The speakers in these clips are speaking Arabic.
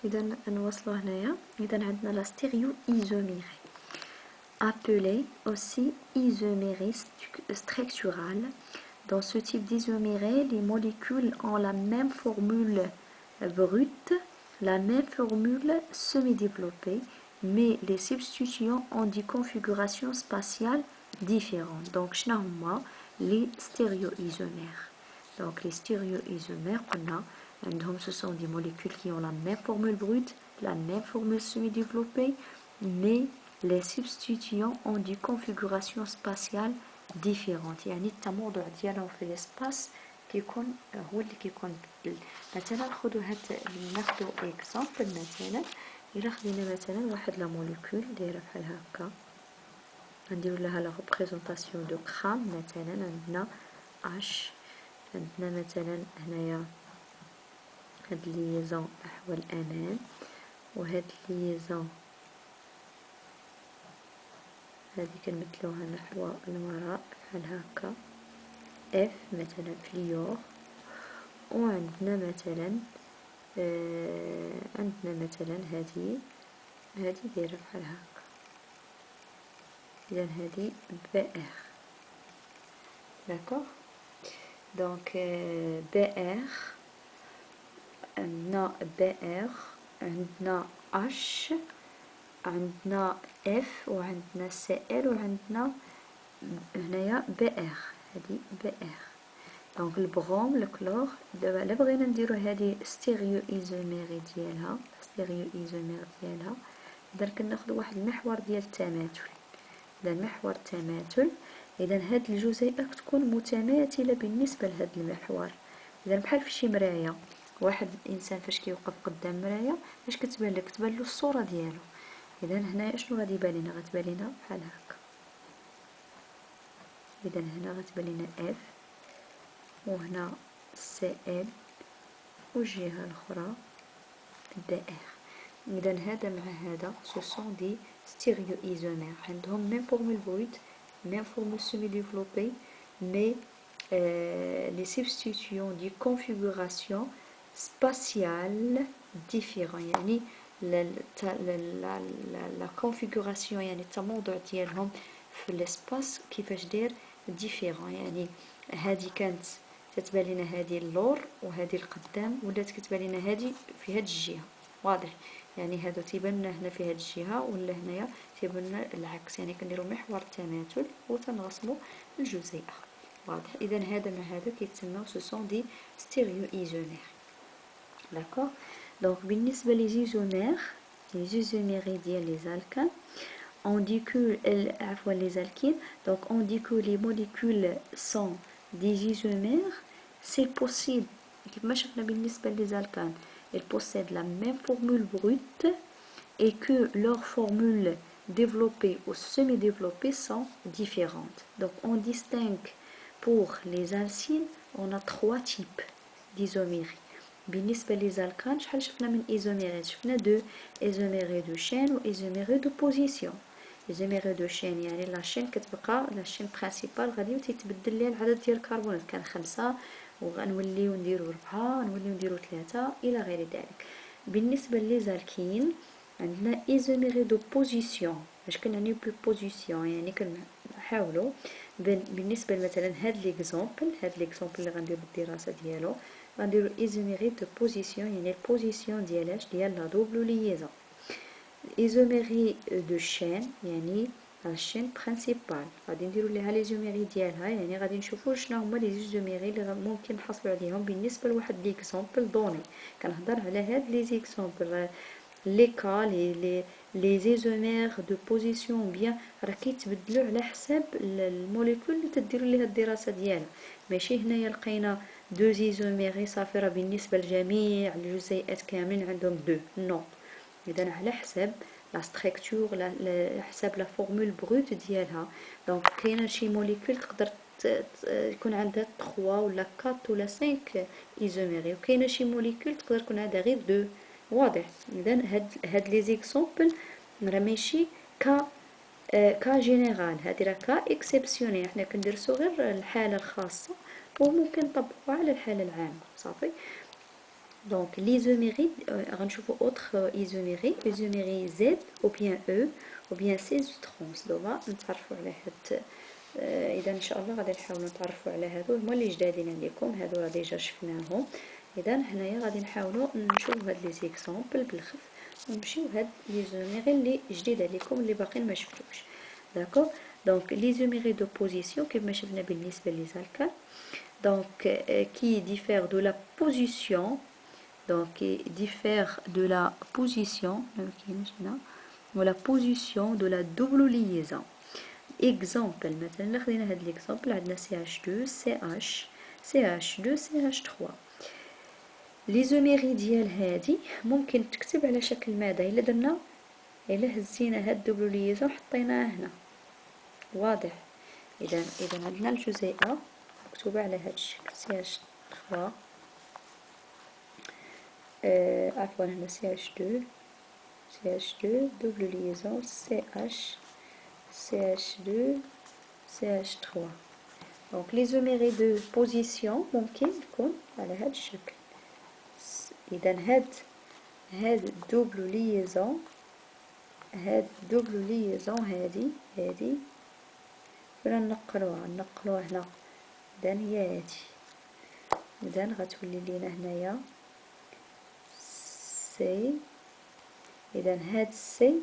إذا نوصلو هنايا. إذا عندنا لا ستيريو إيزوميري appelée aussi isomérie structurale. Dans ce type d'isomérée, les molécules ont la même formule brute, la même formule semi-développée, mais les substituants ont des configurations spatiales différentes. Donc, les stéréoisomères. Donc, les stéréoisomères, ce sont des molécules qui ont la même formule brute, la même formule semi-développée, mais les substituants ont des configurations spatiales différentes. يعني التموضع ديالهم في الاسباس كيكون هو اللي كيكون بدل. مثلا ناخدو اكزامبل. مثلا الا خدينا مثلا واحد لا موليكول دايره بحال هكا، غنديرو لها لا ريبريزونطاسيون دو غرام. مثلا عندنا اش، عندنا مثلا هنايا هاد الليزون نحو الامام، وهاد الليزون هذه كنمثلوها نحو الوراء بحال هكا اف مثلا فليور. وعندنا مثلا هذه دايره بحال هكا. اذا هذه بي ار. داكوغ. دونك بي ار، عندنا بي ار، عندنا اش، عندنا اف، وعندنا سي ال، وعندنا هنايا بي ار. هذه بي ار. دونك البروم الكلور. دابا الا بغينا نديرو هذه ستيريو ايزوميري ديالها، اذا كناخدو واحد المحور ديال التماثل. اذا محور التماثل، اذا هاد الجزيئات تكون متماثله بالنسبه لهاد المحور. اذا بحال في شي مرايه، واحد الانسان فاش كيوقف قدام مرايه اش كتبان لك؟ كتبان له الصوره ديالو. اذا هنا شنو غادي يبان لنا؟ غتبان لنا بحال هكا. اذا هنا غتبان لنا اف، وهنا سي ال، والجهه الاخرى دي ار. اذا هذا مع هذا سو سون دي ستيريو ايزومير، عندهم ميم فورمول بروت، ميم فورمول سيمي ديفلوبي، مي les substitutions de configuration spatiale différente. يعني la configuration يعني التموضع ديالهم في الاسباس كيفاش داير ديفيرون. يعني هذه كانت تتبان لنا هذه اللور وهذه القدام، ولات كتبان لنا هذه في هذه الجهه. واضح؟ يعني هادو تيبان لنا هنا في هذه الجهه، ولا هنايا تيبان لنا العكس. يعني كنديروا محور التماثل وتنرسموا الجزيئه. واضح؟ اذا هذا مع هذا كيتسموا سو سون دي ستيريو ايزومير. داكوغ. دونك بالنسبه لي زيزوميري ديال لي زالكان، on dit que les alkynes, donc on dit que les molécules sont des isomères. C'est possible كما شفنا بالنسبة للزالكان elles possèdent la même formule brute et que leurs formules développées ou semi-développées sont différentes. Donc on distingue pour les alcynes, on a 3 types d'isomérie. بالنسبة للزالكان شحال شفنا من ايزوميرات؟ شفنا دو ايزوميري دو شين و ايزوميري دو بوزيسيون. ايزوميري دو شين يعني لا شين كتبقى لا شين برينسيبال غادي وتيتبدل ليها العدد ديال الكربونات، كان 5 وغنوليو نديرو 4، نوليو نديرو 3 الى غير ذلك. بالنسبة للزالكين عندنا ايزوميري دو بوزيسيون. اش كنعني بوزيسيون؟ يعني كنحاولوا بالنسبة مثلا هاد ليكزامبل اللي غنديرو الدراسة ديالو، غنديرو ايزوميري دو بوزيسيون يعني البوزيسيون ديالاش ديال لا دوبل ليزون. ايزوميري دو شين يعني الشين برينسيبال غادي نديرو ليها ليزوميري ديالها. يعني غادي نشوفو شنو هما لي زوميري اللي ممكن نحصلوا عليهم بالنسبه لواحد ليكزامبل دوني. كنهضر على هاد لي زيكزامبل لي كا لي زيزومير دو بوزيسيون بيان راه كيتبدلوا على حساب الموليكول اللي تديروا ليها الدراسه ديالها. ماشي هنايا لقينا دو زيزوميري صافي راه بالنسبه لجميع الجزيئات كاملين عندهم دو نو. اذا على حساب لا ستركتور، على حساب لا فورمول بروت ديالها. دونك كاينه شي موليكول تقدر يكون عندها 3 ولا 4 ولا 5 ايزوميري، وكاينه شي موليكول تقدر يكون عندها غير 2. واضح؟ اذا هاد لي زيكزامبل راه ماشي كا جينيرال، هادي راه كا اكسبسيونيل. حنا كندرسو غير الحاله الخاصه وممكن نطبقوها على الحاله العامه. صافي. Donc l'isomérie, غنشوفوا autre isomérie, isomérie Z ou bien E ou bien C trans. دابا نتعرفوا على هاد اذا ان شاء الله غادي نحاولوا نتعرفوا على هادو هما اللي جدادين عليكم، هادو راه ديجا شفناهم. اذا هنايا غادي نحاولوا نشوفوا هاد لي زيكزامبل بالخف ونمشيو هاد ليزوميري اللي جديد عليكم اللي باقيين ما شفتوش. داكوغ. دونك ليزوميري دو بوزيسيون كيف ما شفنا بالنسبه للزالكان، donc qui diffère de la position, donc qui diffère de la position ou la position de la double liaison. Exemple مثلا خدينا هذا l'exemple عندنا CH2 CH CH2 CH3. ليزوميري ديال هادي ممكن تكتب على شكل ماذا الا درنا الا هزينا هاد الدبل ليزون حطيناها هنا واضح. اذا عندنا الجزيئه مكتوبه على هاد الشكل CH3 عفوا هنا CH2 double liaison CH2 CH3. donc l'isomérie de position ممكن تكون على هاد الشكل. اذا هاد double liaison هادي فين نقلوها هنا. اذا هي هادي. اذا غتولي لينا هنايا سي. اذا هاد سي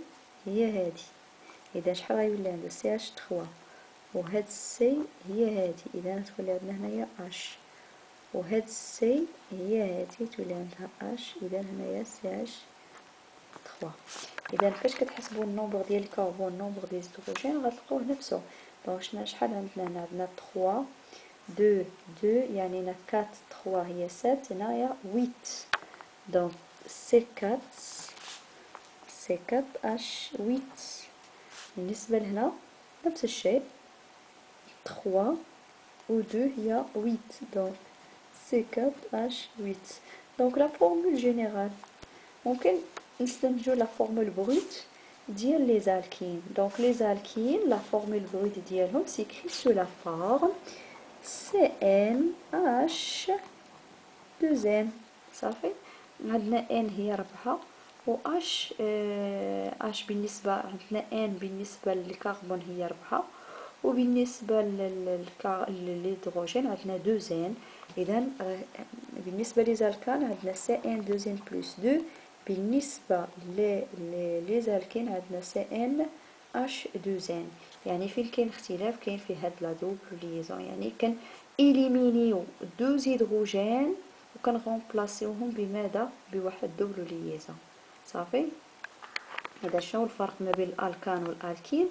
هي هادي. اذا شحال غيولي عندنا CH3 وهاد سي هي هادي. اذا تولي عندنا هنايا اش وهاد سي هي هادي تولي عندها اش. اذا هنايا CH3. اذا فاش كتحسبوا النومبر ديال الكربون النومبر ديال الهيدروجين غتلقاوه نفسه. دونك شحال عندنا 3 2 يعني هنا 4 3 هي 7 هنايا 8. دونك C4 H8. بالنسبة لهنا نفس الشيء 3 و 2 هي 8. دونك C4 H8. دونك لا فورمول جينيرال ممكن نستنتجو لا فورمول بروت ديال لي زالكين. دونك لي زالكين لا فورمول بروت ديالهم سيكري سو لا فورم CnH2n. صافي. عندنا n هي 4 و h بالنسبه عندنا n بالنسبه للكربون هي 4 وبالنسبه للهيدروجين عندنا 2n. اذا بالنسبه للزالكان عندنا CN2n plus 2. بالنسبه للزالكين عندنا CnH2n. يعني فين كاين اختلاف كاين في هاد لا دوبل ليزون. يعني كان إليمينيو 2 هيدروجين وكنغومبلاسيوهم بماذا بواحد دوبل ليزون. صافي. اذا شنو الفرق ما بين الالكان والالكين؟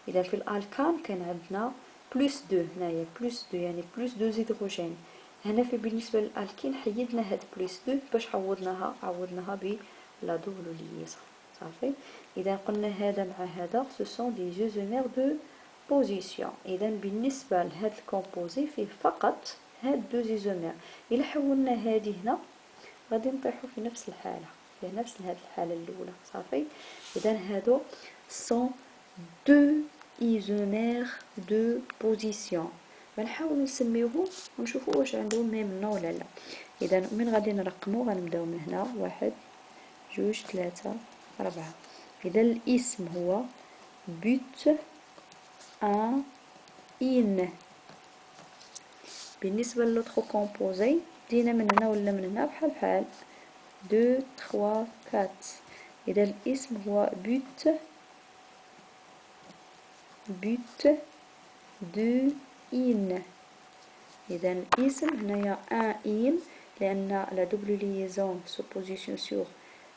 اذا في الالكان كان عندنا بلس 2 هنايا بلس 2 يعني بلس 2 هيدروجين. هنا في بالنسبه للالكين حيدنا هاد بلس 2 باش عوضناها بلا دوبل ليزون. صافي. اذا قلنا هذا مع هذا سو سون دي ايزومير دو بوزيسيون. اذا بالنسبه لهاد الكومبوزي فيه فقط هاد دو ايزومير. الا حولنا هذه هنا غادي نطيحوا في نفس الحاله في نفس هاد الحاله الاولى. صافي. اذا هادو سون دو ايزومير دو بوزيسيون. غنحاولوا نسميوهم ونشوفوا واش عندهم ميم نو ولا لا. اذا من غادي نرقموا غنبداو من هنا 1 2 3 4. اذا الاسم هو بوت ان إن. بالنسبة للوتخو كومبوزي بدينا من هنا ولا من هنا بحال 2 3 4. إذا الاسم هو بوت دو إن. إذا الاسم هنايا ان إن لأن لا دوبل ليزون سو بوزيسيون سور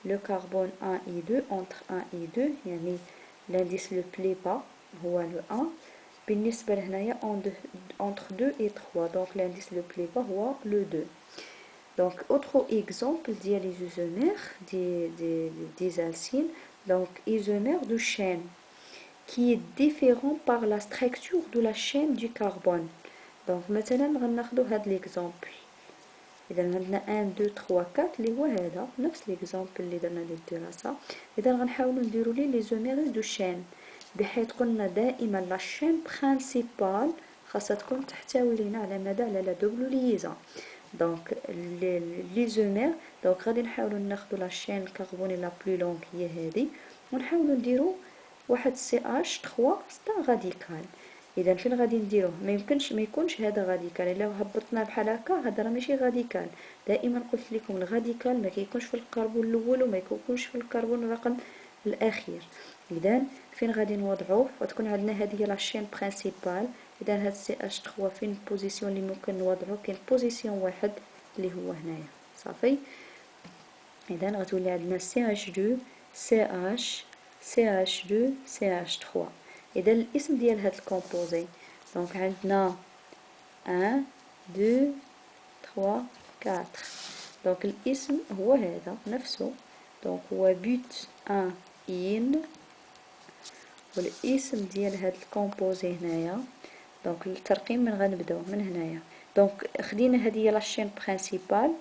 لو كربون 1 et 2 entre 1 et 2 يعني l'indice le plus bas هو le 1. بالنسبة لهنايا entre 2 et 3 donc l'indice le plus bas هو le 2. donc autre exemple ديال les isomères des alcynes. donc isomère de chaîne qui est différent par la structure de la chaîne du carbone. donc مثلا غناخدو هاد l'exemple. اذا عندنا 1 2 3 4 اللي هو هذا نفس ليكزامبل اللي درنا للدراسه. اذا غنحاولوا نديروا لي لي زوميري دو شين بحيث قلنا دائما لا شين برينسيبال خاصها تكون تحتوي لنا على ماذا على لا دوبل ليزون. دونك ليزومير. دونك غادي نحاولوا ناخذوا لا شين الكربوني لا بلو لونغ هي هذه، ونحاولوا نديروا واحد سي اش 3 ستا غاديكال. اذا فين غادي نديروه؟ ما يمكنش ما يكونش هذا غاديكال، الا هبطنا بحال هكا هذا راه ماشي غاديكال. دائما قلت لكم الغاديكال ما كيكونش في الكربون الاول وما يكونش في الكربون الرقم الاخير. اذا فين غادي نوضعوه؟ وتكون عندنا هذه هي لا شين برينسيبال. اذا هاد سي اش 3 فين البوزيسيون اللي ممكن نوضعوه؟ كاين بوزيسيون واحد اللي هو هنايا. صافي. اذا غتولي عندنا سي اش 2 سي اش سي اش 2 سي اش 3. اذا الاسم ديال هاد الكومبوزي دونك عندنا 1 2 3 4. دونك الاسم هو هذا نفسه، دونك هو بوت 1 ان. والاسم ديال هاد الكومبوزي هنايا دونك الترقيم من غنبداو من هنايا. دونك خدينا هذه لا شين برينسيبال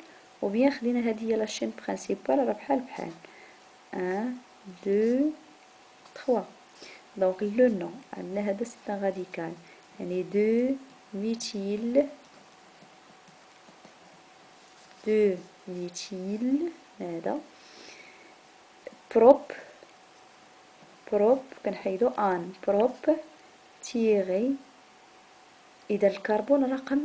وبيان خدينا هذه لا شين برينسيبال راه بحال 1 2 3. دونك لو نو عندنا هذا سي غاديكال يعني 2 ميثيل 2 ميثيل هذا بروب كنحيدو ان بروب تيغي. اذا الكربون رقم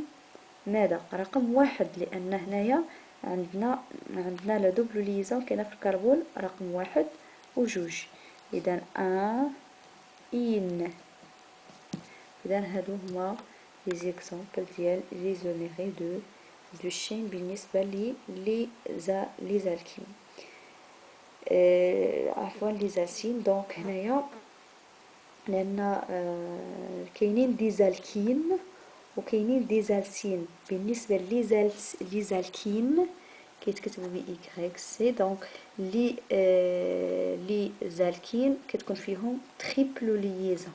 ماذا؟ رقم 1 لان هنايا عندنا لا دوبل ليزون كاينه في الكربون رقم 1 و 2. اذا ان ان. اذا هادو هما لي زيكزامبل ديال ليزوميري دو شين بالنسبه لي زالكين. عفوا لي زالسين. دونك هنايا لان كاينين دي زالكين وكاينين دي زالسين. بالنسبه لي زالكين كيتكتبوا ب اي سي. دونك لي زالكين كتكون فيهم تريبل ليزون.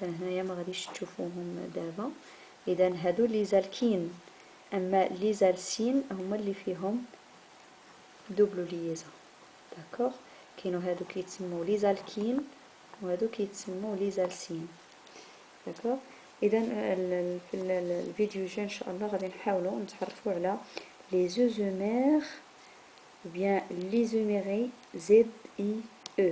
هنايا ما غاديش تشوفوهم دابا. اذا هادو لي زالكين. اما لي زالسين هما اللي فيهم دوبل ليزون. داكوغ. كاينو هادو كيتسموا لي زالكين وهادو كيتسموا لي زالسين. داكوغ. اذا في الفيديو الجاي ان شاء الله غادي نحاولوا نتعرفوا على لي زوزومير ou bien l'isomérie ZIE.